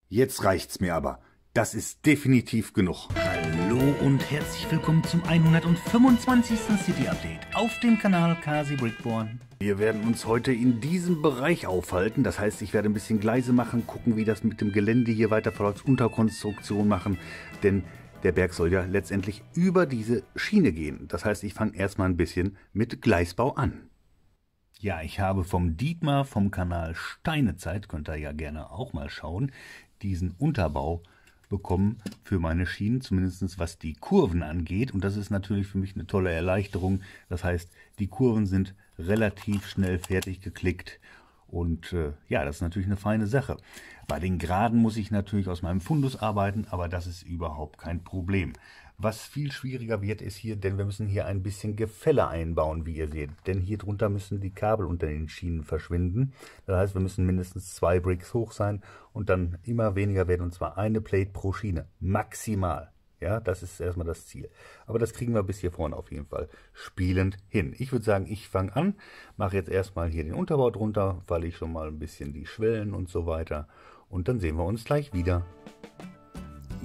Jetzt reicht's mir aber. Das ist definitiv genug. Hallo und herzlich willkommen zum 125. City Update auf dem Kanal Kasi Brickborn. Wir werden uns heute in diesem Bereich aufhalten. Das heißt, ich werde ein bisschen Gleise machen, gucken, wie das mit dem Gelände hier weiter verläuft, Unterkonstruktion machen. Denn der Berg soll ja letztendlich über diese Schiene gehen. Das heißt, ich fange erstmal ein bisschen mit Gleisbau an. Ja, ich habe vom Dietmar vom Kanal Steinezeit, könnt ihr ja gerne auch mal schauen, diesen Unterbau bekommen für meine Schienen, zumindest was die Kurven angeht. Und das ist natürlich für mich eine tolle Erleichterung. Das heißt, die Kurven sind relativ schnell fertig geklickt. Und ja, das ist natürlich eine feine Sache. Bei den Geraden muss ich natürlich aus meinem Fundus arbeiten, aber das ist überhaupt kein Problem. Was viel schwieriger wird, ist hier, denn wir müssen hier ein bisschen Gefälle einbauen, wie ihr seht. Denn hier drunter müssen die Kabel unter den Schienen verschwinden. Das heißt, wir müssen mindestens 2 Bricks hoch sein und dann immer weniger werden, und zwar eine Plate pro Schiene. Maximal. Ja, das ist erstmal das Ziel. Aber das kriegen wir bis hier vorne auf jeden Fall spielend hin. Ich würde sagen, ich fange an, mache jetzt erstmal hier den Unterbau drunter, weil ich schon mal ein bisschen die Schwellen und so weiter. Und dann sehen wir uns gleich wieder.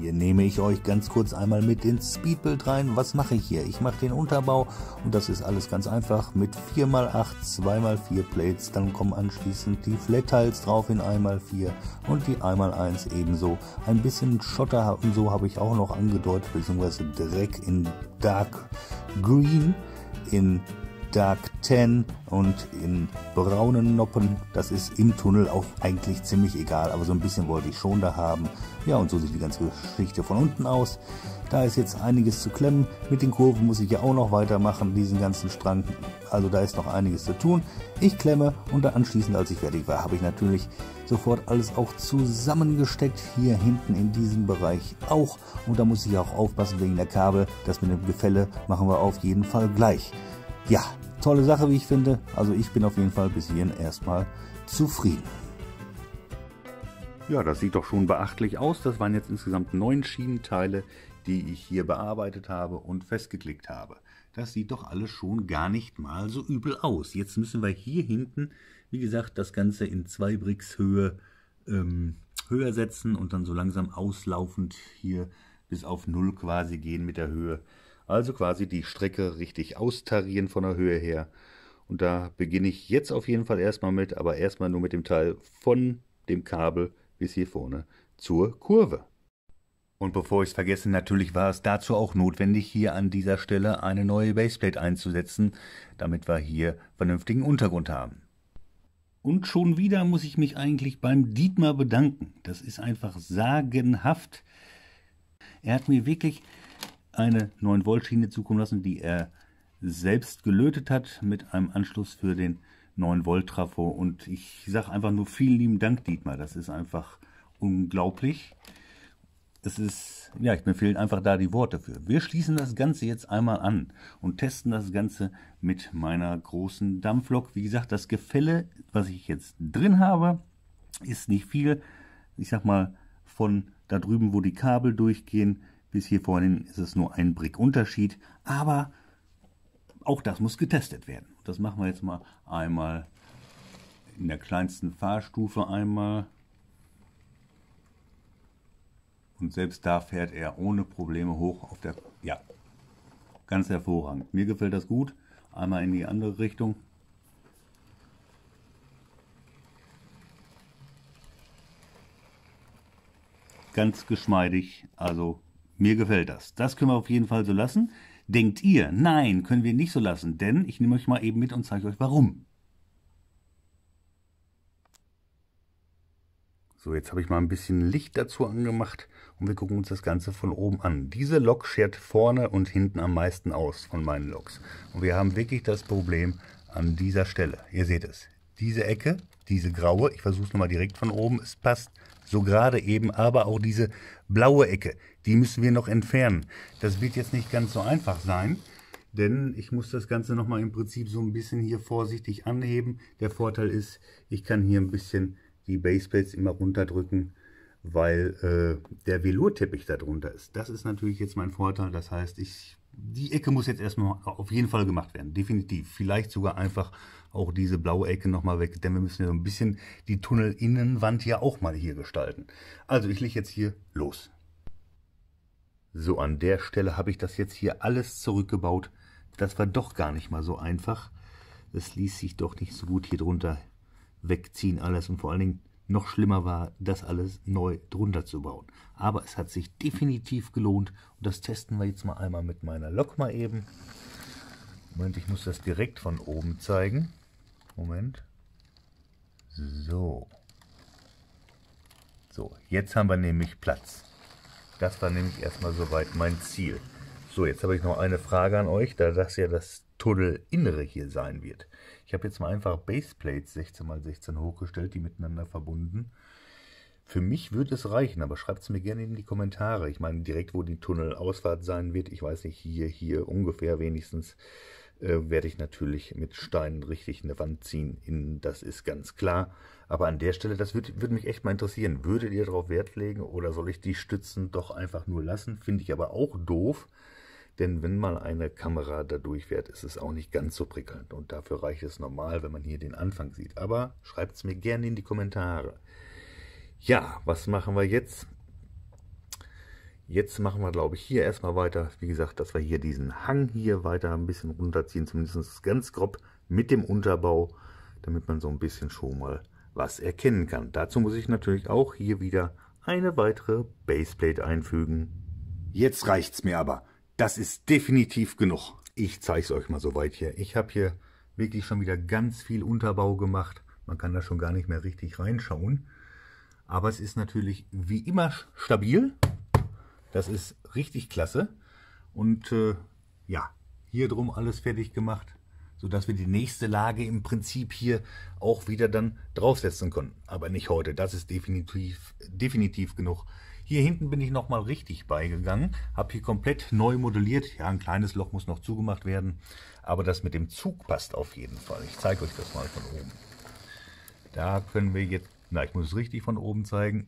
Hier nehme ich euch ganz kurz einmal mit ins Speedbild rein. Was mache ich hier? Ich mache den Unterbau und das ist alles ganz einfach mit 4x8, 2x4 Plates. Dann kommen anschließend die Flat Tiles drauf in 1x4 und die 1x1 ebenso. Ein bisschen Schotter und so habe ich auch noch angedeutet, beziehungsweise Dreck in Dark Green, in Dark Tan und in braunen Noppen. Das ist im Tunnel auch eigentlich ziemlich egal, aber so ein bisschen wollte ich schon da haben. Ja, und so sieht die ganze Geschichte von unten aus. Da ist jetzt einiges zu klemmen. Mit den Kurven muss ich ja auch noch weitermachen, diesen ganzen Strang. Also da ist noch einiges zu tun. Ich klemme und dann anschließend, als ich fertig war, habe ich natürlich sofort alles auch zusammengesteckt. Hier hinten in diesem Bereich auch. Und da muss ich auch aufpassen wegen der Kabel. Das mit dem Gefälle machen wir auf jeden Fall gleich. Ja, tolle Sache, wie ich finde. Also ich bin auf jeden Fall bis hierhin erstmal zufrieden. Ja, das sieht doch schon beachtlich aus. Das waren jetzt insgesamt 9 Schienenteile, die ich hier bearbeitet habe und festgeklickt habe. Das sieht doch alles schon gar nicht mal so übel aus. Jetzt müssen wir hier hinten, wie gesagt, das Ganze in 2 Bricks Höhe höher setzen und dann so langsam auslaufend hier bis auf 0 quasi gehen mit der Höhe. Also quasi die Strecke richtig austarieren von der Höhe her. Und da beginne ich jetzt auf jeden Fall erstmal mit, aber erstmal nur mit dem Teil von dem Kabel bis hier vorne zur Kurve. Und bevor ich es vergesse, natürlich war es dazu auch notwendig, hier an dieser Stelle eine neue Baseplate einzusetzen, damit wir hier vernünftigen Untergrund haben. Und schon wieder muss ich mich eigentlich beim Dietmar bedanken. Das ist einfach sagenhaft. Er hat mir wirklich eine 9-Volt-Schiene zukommen lassen, die er selbst gelötet hat mit einem Anschluss für den 9-Volt-Trafo. Und ich sage einfach nur vielen lieben Dank, Dietmar. Das ist einfach unglaublich. Das ist, ja, mir fehlen einfach da die Worte für. Wir schließen das Ganze jetzt einmal an und testen das Ganze mit meiner großen Dampflok. Wie gesagt, das Gefälle, was ich jetzt drin habe, ist nicht viel. Ich sag mal, von da drüben, wo die Kabel durchgehen, bis hier vorhin ist es nur ein Brick Unterschied. Aber auch das muss getestet werden. Das machen wir jetzt mal einmal in der kleinsten Fahrstufe einmal. Und selbst da fährt er ohne Probleme hoch auf der... Ja, ganz hervorragend. Mir gefällt das gut. Einmal in die andere Richtung. Ganz geschmeidig. Also mir gefällt das. Das können wir auf jeden Fall so lassen. Denkt ihr, nein, können wir nicht so lassen, denn ich nehme euch mal eben mit und zeige euch warum. So, jetzt habe ich mal ein bisschen Licht dazu angemacht und wir gucken uns das Ganze von oben an. Diese Lok schert vorne und hinten am meisten aus von meinen Loks. Und wir haben wirklich das Problem an dieser Stelle. Ihr seht es. Diese Ecke, diese graue, ich versuche es nochmal direkt von oben, es passt so gerade eben, aber auch diese blaue Ecke, die müssen wir noch entfernen. Das wird jetzt nicht ganz so einfach sein, denn ich muss das Ganze nochmal im Prinzip so ein bisschen hier vorsichtig anheben. Der Vorteil ist, ich kann hier ein bisschen die Baseplates immer runterdrücken, weil der Velurteppich da drunter ist. Das ist natürlich jetzt mein Vorteil. Das heißt, ich die Ecke muss jetzt erstmal auf jeden Fall gemacht werden, definitiv. Vielleicht sogar einfach auch diese blaue Ecke nochmal weg, denn wir müssen ja so ein bisschen die Tunnelinnenwand ja auch mal hier gestalten. Also ich lege jetzt hier los. So, an der Stelle habe ich das jetzt hier alles zurückgebaut. Das war doch gar nicht mal so einfach. Das ließ sich doch nicht so gut hier drunter wegziehen alles und vor allen Dingen noch schlimmer war, das alles neu drunter zu bauen. Aber es hat sich definitiv gelohnt und das testen wir jetzt mal einmal mit meiner Lok mal eben. Moment, ich muss das direkt von oben zeigen. Moment. So. So, jetzt haben wir nämlich Platz. Das war nämlich erstmal soweit mein Ziel. So, jetzt habe ich noch eine Frage an euch, da das ja das Tunnelinnere hier sein wird. Ich habe jetzt mal einfach Baseplates 16×16 hochgestellt, die miteinander verbunden. Für mich würde es reichen, aber schreibt es mir gerne in die Kommentare. Ich meine, direkt wo die Tunnelausfahrt sein wird, ich weiß nicht, hier ungefähr wenigstens, werde ich natürlich mit Steinen richtig eine Wand ziehen. Das ist ganz klar. Aber an der Stelle, das würde mich echt mal interessieren. Würdet ihr darauf Wert legen oder soll ich die Stützen doch einfach nur lassen? Finde ich aber auch doof. Denn wenn mal eine Kamera da durchfährt, ist es auch nicht ganz so prickelnd. Und dafür reicht es normal, wenn man hier den Anfang sieht. Aber schreibt es mir gerne in die Kommentare. Ja, was machen wir jetzt? Jetzt machen wir, glaube ich, hier erstmal weiter. Wie gesagt, dass wir hier diesen Hang hier weiter ein bisschen runterziehen. Zumindest ganz grob mit dem Unterbau, damit man so ein bisschen schon mal was erkennen kann. Dazu muss ich natürlich auch hier wieder eine weitere Baseplate einfügen. Jetzt reicht's mir aber. Das ist definitiv genug. Ich zeige es euch mal soweit hier. Ich habe hier wirklich schon wieder ganz viel Unterbau gemacht. Man kann da schon gar nicht mehr richtig reinschauen. Aber es ist natürlich wie immer stabil. Das ist richtig klasse. Und ja, hier drum alles fertig gemacht, sodass wir die nächste Lage im Prinzip hier auch wieder dann draufsetzen können. Aber nicht heute, das ist definitiv genug. Hier hinten bin ich nochmal richtig beigegangen, habe hier komplett neu modelliert. Ja, ein kleines Loch muss noch zugemacht werden, aber das mit dem Zug passt auf jeden Fall. Ich zeige euch das mal von oben. Da können wir jetzt, na, ich muss es richtig von oben zeigen.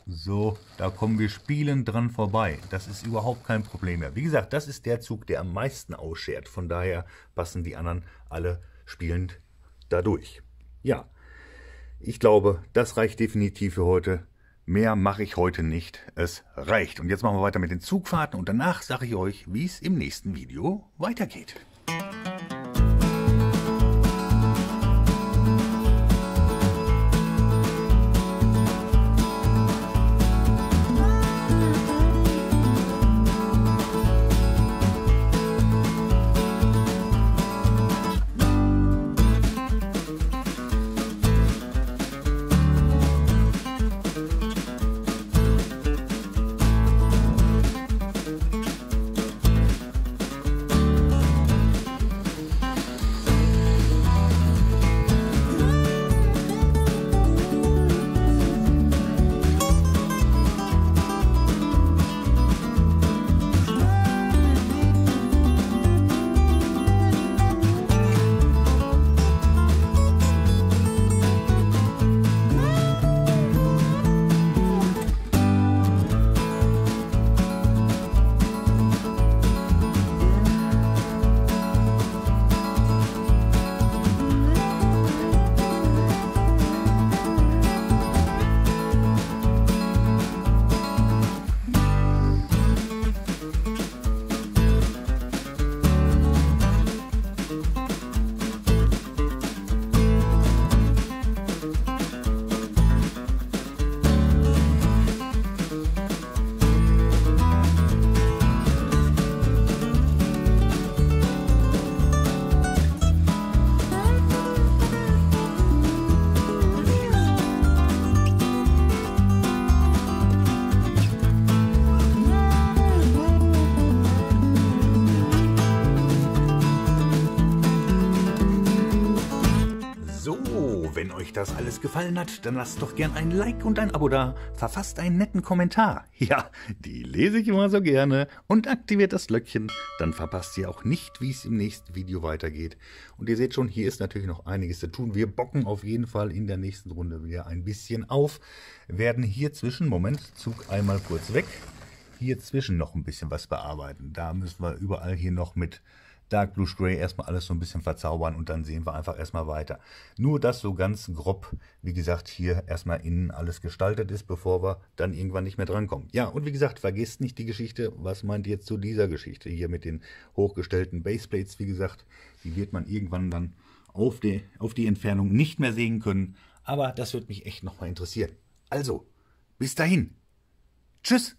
So, da kommen wir spielend dran vorbei. Das ist überhaupt kein Problem mehr. Wie gesagt, das ist der Zug, der am meisten ausschert. Von daher passen die anderen alle spielend dadurch. Ja, ich glaube, das reicht definitiv für heute. Mehr mache ich heute nicht. Es reicht. Und jetzt machen wir weiter mit den Zugfahrten und danach sage ich euch, wie es im nächsten Video weitergeht. Wenn euch das alles gefallen hat, dann lasst doch gern ein Like und ein Abo da. Verfasst einen netten Kommentar. Ja, die lese ich immer so gerne. Und aktiviert das Glöckchen. Dann verpasst ihr auch nicht, wie es im nächsten Video weitergeht. Und ihr seht schon, hier ist natürlich noch einiges zu tun. Wir bocken auf jeden Fall in der nächsten Runde wieder ein bisschen auf. Werden hier zwischen, Moment, Zug einmal kurz weg. hier zwischen noch ein bisschen was bearbeiten. Da müssen wir überall hier noch mit Dark Blue Gray erstmal alles so ein bisschen verzaubern und dann sehen wir einfach erstmal weiter. Nur, dass so ganz grob, wie gesagt, hier erstmal innen alles gestaltet ist, bevor wir dann irgendwann nicht mehr drankommen. Ja, und wie gesagt, vergesst nicht die Geschichte. Was meint ihr jetzt zu dieser Geschichte hier mit den hochgestellten Baseplates? Wie gesagt, die wird man irgendwann dann auf die Entfernung nicht mehr sehen können. Aber das würde mich echt nochmal interessieren. Also, bis dahin. Tschüss!